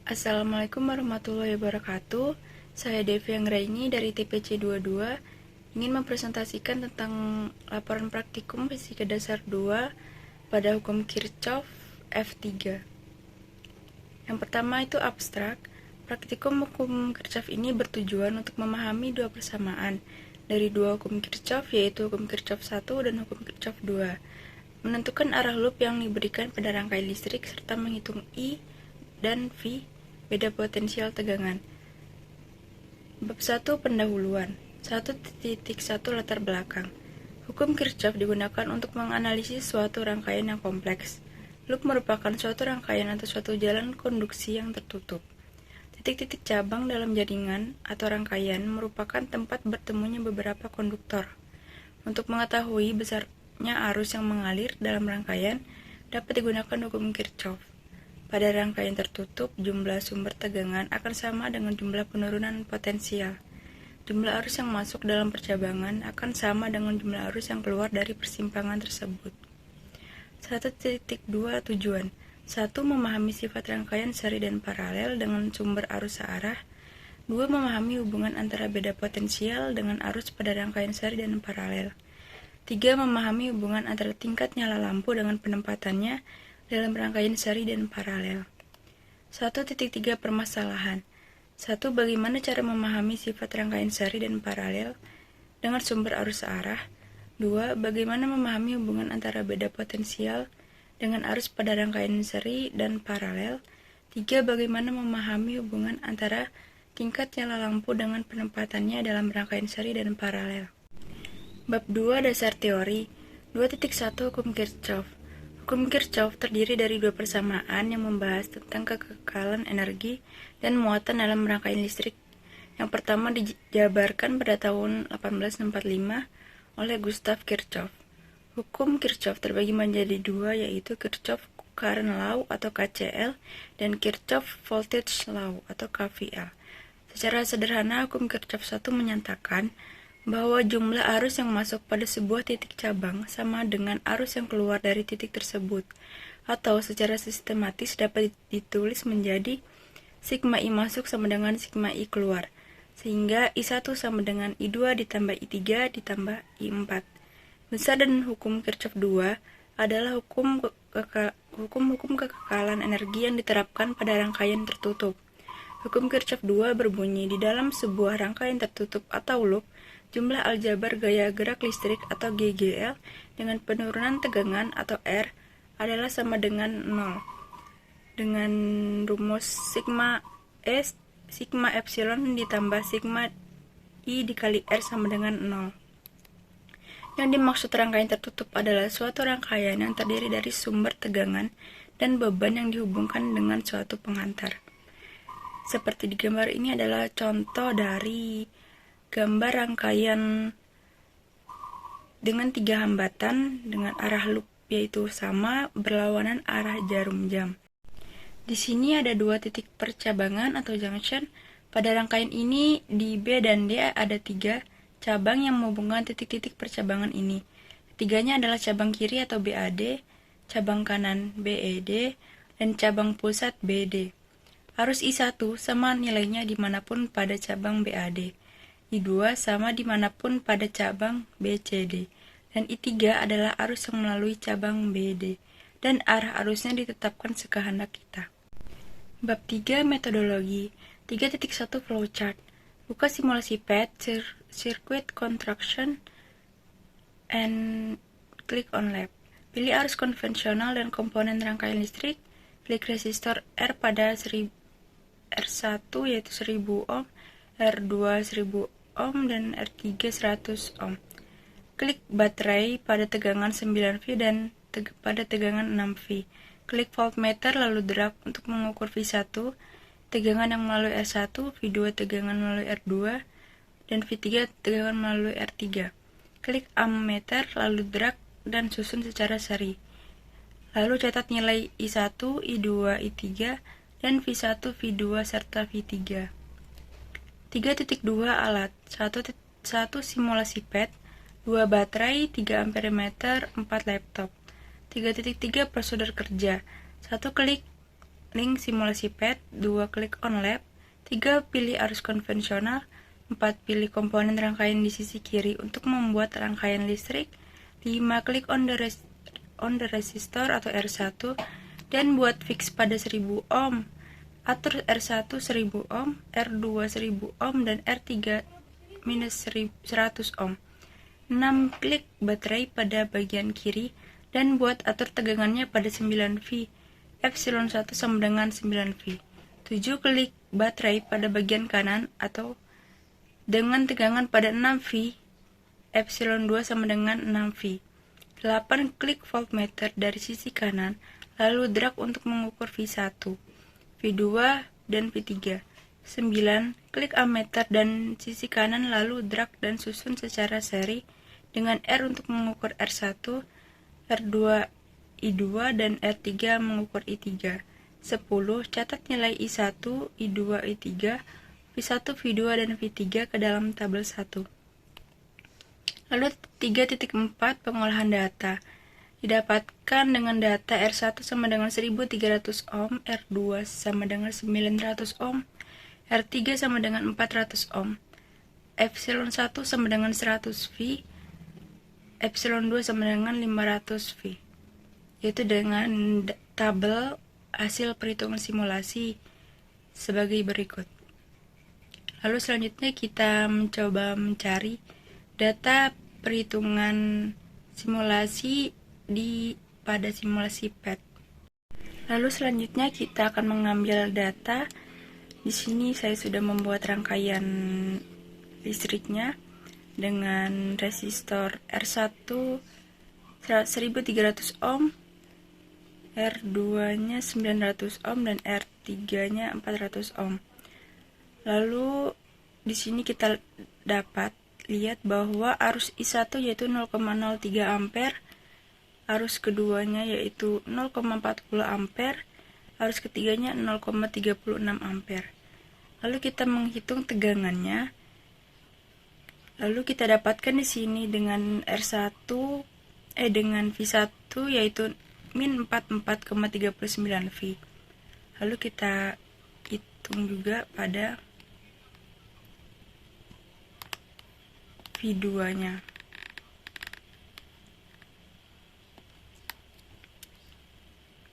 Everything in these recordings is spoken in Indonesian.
Assalamualaikum warahmatullahi wabarakatuh. Saya Devi Anggraini dari TPC 22 ingin mempresentasikan tentang laporan praktikum Fisika Dasar 2 pada hukum Kirchhoff F3. Yang pertama itu abstrak. Praktikum hukum Kirchhoff ini bertujuan untuk memahami dua persamaan dari dua hukum Kirchhoff, yaitu hukum Kirchhoff 1 dan hukum Kirchhoff 2. Menentukan arah loop yang diberikan pada rangkaian listrik serta menghitung I dan V beda potensial tegangan. Bab 1 pendahuluan. 1.1 latar belakang. Hukum Kirchhoff digunakan untuk menganalisis suatu rangkaian yang kompleks. Loop merupakan suatu rangkaian atau suatu jalan konduksi yang tertutup. Titik-titik cabang dalam jaringan atau rangkaian merupakan tempat bertemunya beberapa konduktor. Untuk mengetahui besarnya arus yang mengalir dalam rangkaian, dapat digunakan hukum Kirchhoff. Pada rangkaian tertutup, jumlah sumber tegangan akan sama dengan jumlah penurunan potensial. Jumlah arus yang masuk dalam percabangan akan sama dengan jumlah arus yang keluar dari persimpangan tersebut. 1.2 tujuan. 1. Memahami sifat rangkaian seri dan paralel dengan sumber arus searah. 2. Memahami hubungan antara beda potensial dengan arus pada rangkaian seri dan paralel. 3. Memahami hubungan antara tingkat nyala lampu dengan penempatannya dalam rangkaian seri dan paralel. 1.3 permasalahan. 1. Bagaimana cara memahami sifat rangkaian seri dan paralel dengan sumber arus searah. 2. Bagaimana memahami hubungan antara beda potensial dengan arus pada rangkaian seri dan paralel. 3. Bagaimana memahami hubungan antara tingkat nyala lampu dengan penempatannya dalam rangkaian seri dan paralel. Bab 2 dasar teori. 2.1 hukum Kirchhoff. Hukum Kirchhoff terdiri dari dua persamaan yang membahas tentang kekekalan energi dan muatan dalam rangkaian listrik. Yang pertama dijabarkan pada tahun 1845 oleh Gustav Kirchhoff. Hukum Kirchhoff terbagi menjadi dua, yaitu Kirchhoff Current Law atau KCL dan Kirchhoff Voltage Law atau KVL. Secara sederhana, hukum Kirchhoff 1 menyatakan bahwa jumlah arus yang masuk pada sebuah titik cabang sama dengan arus yang keluar dari titik tersebut, atau secara sistematis dapat ditulis menjadi sigma I masuk sama dengan sigma I keluar, sehingga I1 sama dengan I2 ditambah I3 ditambah I4. Besar dan hukum Kirchhoff 2 adalah hukum kekekalan energi yang diterapkan pada rangkaian tertutup. Hukum Kirchhoff 2 berbunyi, di dalam sebuah rangkaian tertutup atau loop, jumlah aljabar gaya gerak listrik atau GGL dengan penurunan tegangan atau R adalah sama dengan 0. Dengan rumus sigma S, sigma epsilon ditambah sigma I dikali R sama dengan 0. Yang dimaksud rangkaian tertutup adalah suatu rangkaian yang terdiri dari sumber tegangan dan beban yang dihubungkan dengan suatu pengantar. Seperti di gambar ini adalah contoh dari gambar rangkaian dengan tiga hambatan dengan arah loop, yaitu sama berlawanan arah jarum jam. Di sini ada dua titik percabangan atau junction. Pada rangkaian ini di B dan D ada tiga cabang yang menghubungkan titik-titik percabangan ini. Ketiganya adalah cabang kiri atau BAD, cabang kanan BED, dan cabang pusat BD. Arus I1 sama nilainya dimanapun pada cabang BAD. I2 sama dimanapun pada cabang BCD. Dan I3 adalah arus yang melalui cabang BD. Dan arah arusnya ditetapkan sekehendak kita. Bab 3 metodologi. 3.1 flowchart. Buka simulasi PET, circuit construction, and klik on lab. Pilih arus konvensional dan komponen rangkaian listrik. Klik resistor R pada R1 yaitu 1000 ohm, R2 1000 ohm, dan R3 100 ohm. Klik baterai pada tegangan 9V dan pada tegangan 6V. Klik voltmeter lalu drag untuk mengukur V1, tegangan yang melalui R1, V2 tegangan melalui R2, dan V3 tegangan melalui R3. Klik ammeter lalu drag dan susun secara seri. Lalu catat nilai I1, I2, I3, dan V1, V2, serta V3. 3.2 alat. 1 simulasi PET, 2 baterai, 3 ampere-meter, 4 laptop. 3.3 prosedur kerja. 1 klik link simulasi PET, 2 klik on lab, 3 pilih arus konvensional, 4 pilih komponen rangkaian di sisi kiri untuk membuat rangkaian listrik, 5 klik on the resistor atau R1 dan buat fix pada 1000 ohm. Atur R1 1000 ohm, R2 1000 ohm, dan R3 minus 100 ohm. 6 klik baterai pada bagian kiri dan buat atur tegangannya pada 9V. Epsilon 1 sama dengan 9V. 7 klik baterai pada bagian kanan atau dengan tegangan pada 6V. Epsilon 2 sama dengan 6V. 8 klik voltmeter dari sisi kanan, lalu drag untuk mengukur V1, V2, dan V3. 9 klik ammeter dan sisi kanan, lalu drag dan susun secara seri dengan R untuk mengukur R1, R2, I2, dan R3 mengukur I3. 10. Catat nilai I1, I2, I3, V1, V2, dan V3 ke dalam tabel 1. Lalu 3.4 pengolahan data. Didapatkan dengan data R1 sama dengan 1300 ohm, R2 sama dengan 900 ohm, R3 sama dengan 400 ohm, Epsilon 1 sama dengan 100V, Epsilon 2 sama dengan 500V, yaitu dengan tabel hasil perhitungan simulasi sebagai berikut. Lalu selanjutnya kita mencoba mencari data perhitungan simulasi pada simulasi PET. Lalu selanjutnya kita akan mengambil data. Di sini saya sudah membuat rangkaian listriknya dengan resistor R1 1300 ohm, R2-nya 900 ohm, dan R3-nya 400 ohm. Lalu di sini kita dapat lihat bahwa arus I1 yaitu 0,03 ampere, arus keduanya yaitu 0,40 ampere, arus ketiganya 0,36 ampere. Lalu kita menghitung tegangannya. Lalu kita dapatkan di sini dengan dengan V1 yaitu min 44,39V. Lalu kita hitung juga pada V2-nya.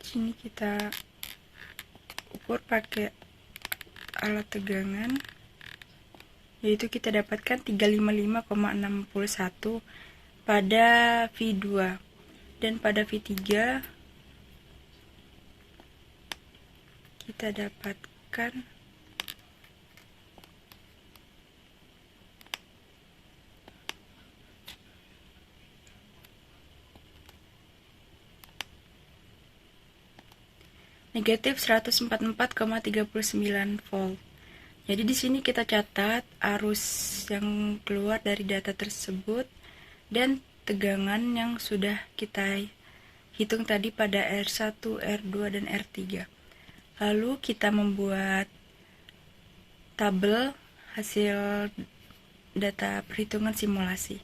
Sini kita ukur pakai alat tegangan, yaitu kita dapatkan 355,61 pada V2, dan pada V3 kita dapatkan negatif 144,39 volt. Jadi di sini kita catat arus yang keluar dari data tersebut dan tegangan yang sudah kita hitung tadi pada R1, R2, dan R3. Lalu kita membuat tabel hasil data perhitungan simulasi.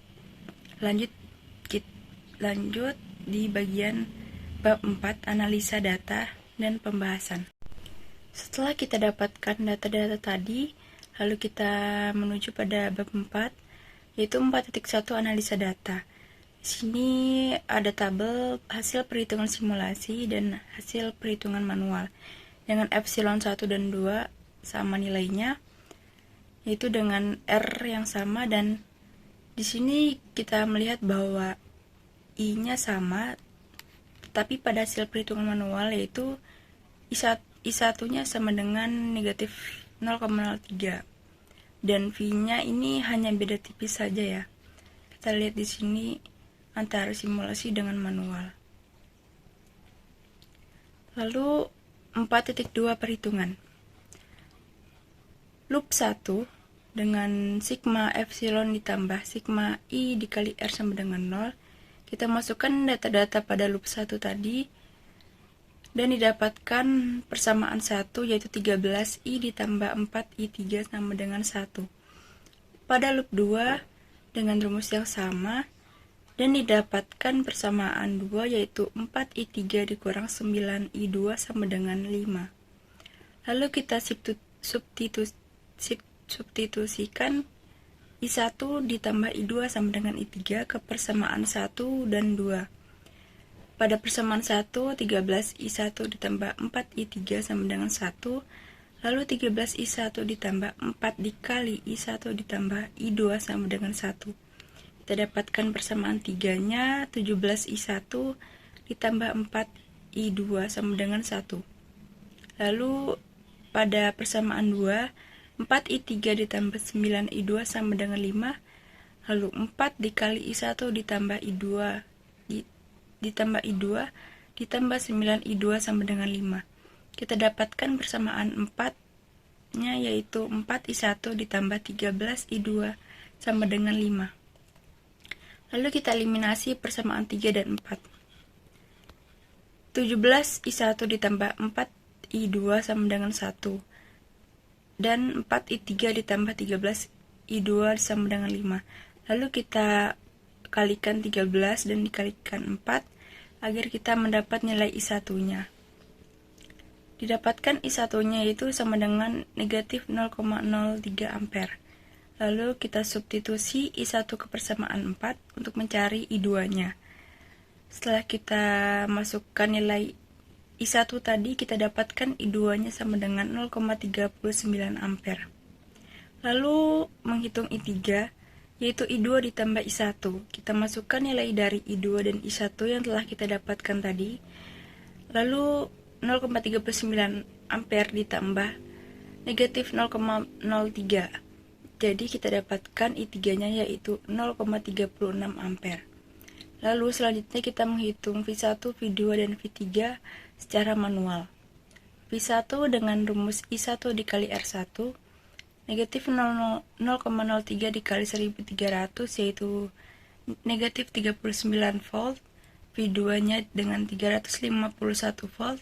Lanjut di bagian bab 4, analisa data dan pembahasan. Setelah kita dapatkan data-data tadi, lalu kita menuju pada bab 4, yaitu 4.1 analisa data. Di sini ada tabel hasil perhitungan simulasi dan hasil perhitungan manual dengan epsilon 1 dan 2 sama nilainya, yaitu dengan R yang sama, dan di sini kita melihat bahwa I-nya sama, tapi pada hasil perhitungan manual yaitu I1-nya sama dengan negatif 0,03 dan V-nya ini hanya beda tipis saja ya. Kita lihat di sini antara simulasi dengan manual. Lalu 4.2 perhitungan. Loop 1 dengan sigma epsilon ditambah sigma I dikali R sama dengan 0. Kita masukkan data-data pada loop 1 tadi dan didapatkan persamaan 1 yaitu 13I ditambah 4I3 sama dengan 1. Pada loop 2 dengan rumus yang sama dan didapatkan persamaan 2 yaitu 4I3 dikurang 9I2 sama dengan 5. Lalu kita substitusikan I1 ditambah I2 sama dengan I3 ke persamaan 1 dan 2. Pada persamaan 1, 13 I1 ditambah 4 I3 sama dengan 1. Lalu 13 I1 ditambah 4 dikali I1 ditambah I2 sama dengan 1. Kita dapatkan persamaan 3-nya, 17 I1 ditambah 4 I2 sama dengan 1. Lalu pada persamaan 2, 4 I3 ditambah 9 I2 sama dengan 5. Lalu 4 dikali I1 ditambah I2 ditambah I2 ditambah 9 I2 sama dengan 5. Kita dapatkan persamaan 4-nya yaitu 4 I1 ditambah 13 I2 sama dengan 5. Lalu kita eliminasi persamaan 3 dan 4. 17 I1 ditambah 4 I2 sama dengan 1. Dan 4 I3 ditambah 13 I2 sama dengan 5. Lalu kita kalikan 13 dan dikalikan 4 agar kita mendapat nilai I1-nya. Didapatkan I1-nya itu sama dengan negatif 0,03 ampere. Lalu kita substitusi I1 ke persamaan 4 untuk mencari I2-nya. Setelah kita masukkan nilai I1 tadi, kita dapatkan I2-nya sama dengan 0,39 ampere. Lalu menghitung I3, yaitu I2 ditambah I1. Kita masukkan nilai dari I2 dan I1 yang telah kita dapatkan tadi. Lalu 0,39 ampere ditambah negatif 0,03. Jadi kita dapatkan I3-nya yaitu 0,36 ampere. Lalu selanjutnya kita menghitung V1, V2, dan V3 secara manual. V1 dengan rumus I1 dikali R1, negatif 0,03 dikali 1300 yaitu negatif 39 volt, V2-nya dengan 351 volt,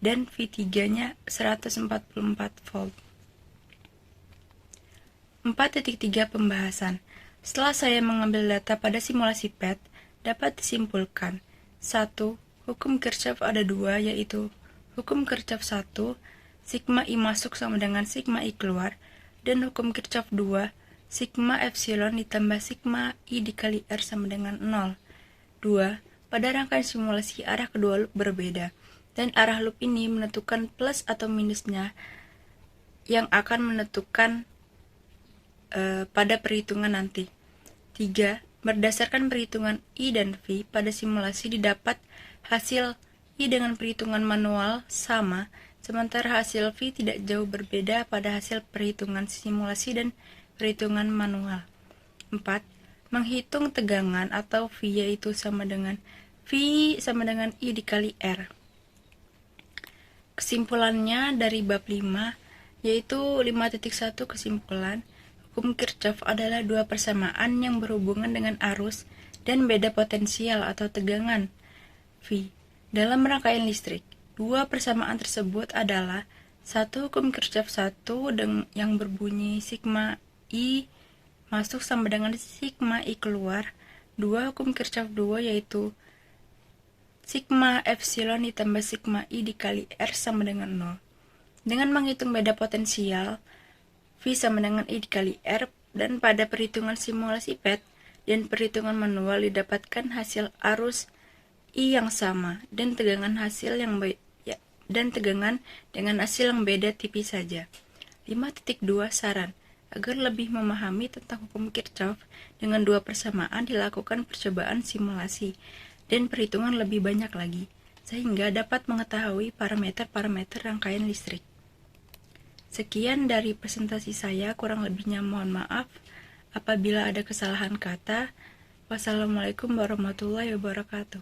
dan V3-nya 144 volt. 4.3 Pembahasan. Setelah saya mengambil data pada simulasi PET, dapat disimpulkan 1. Hukum Kirchhoff ada 2, yaitu hukum Kirchhoff 1, sigma I masuk sama dengan sigma I keluar, dan hukum Kirchhoff 2, sigma epsilon ditambah sigma I dikali R sama dengan 0. 2. Pada rangkaian simulasi arah kedua loop berbeda, dan arah loop ini menentukan plus atau minusnya yang akan menentukan pada perhitungan nanti. 3. Berdasarkan perhitungan I dan V pada simulasi didapat hasil I dengan perhitungan manual sama, sementara hasil V tidak jauh berbeda pada hasil perhitungan simulasi dan perhitungan manual. 4. Menghitung tegangan atau V yaitu sama dengan I dikali R. Kesimpulannya dari bab 5 yaitu 5.1 kesimpulan, hukum Kirchhoff adalah dua persamaan yang berhubungan dengan arus dan beda potensial atau tegangan V. Dalam rangkaian listrik, dua persamaan tersebut adalah satu hukum Kirchhoff 1 yang berbunyi sigma I masuk sama dengan sigma I keluar. 2. Hukum Kirchhoff 2 yaitu sigma epsilon ditambah sigma I dikali R sama dengan 0. Dengan menghitung beda potensial, V sama dengan I dikali R, dan pada perhitungan simulasi PET dan perhitungan manual didapatkan hasil arus I yang sama dan tegangan dengan hasil yang beda tipis saja. 5.2 Saran. Agar lebih memahami tentang hukum Kirchhoff dengan dua persamaan dilakukan percobaan simulasi dan perhitungan lebih banyak lagi, sehingga dapat mengetahui parameter-parameter rangkaian listrik. Sekian dari presentasi saya, kurang lebihnya mohon maaf apabila ada kesalahan kata. Wassalamualaikum warahmatullahi wabarakatuh.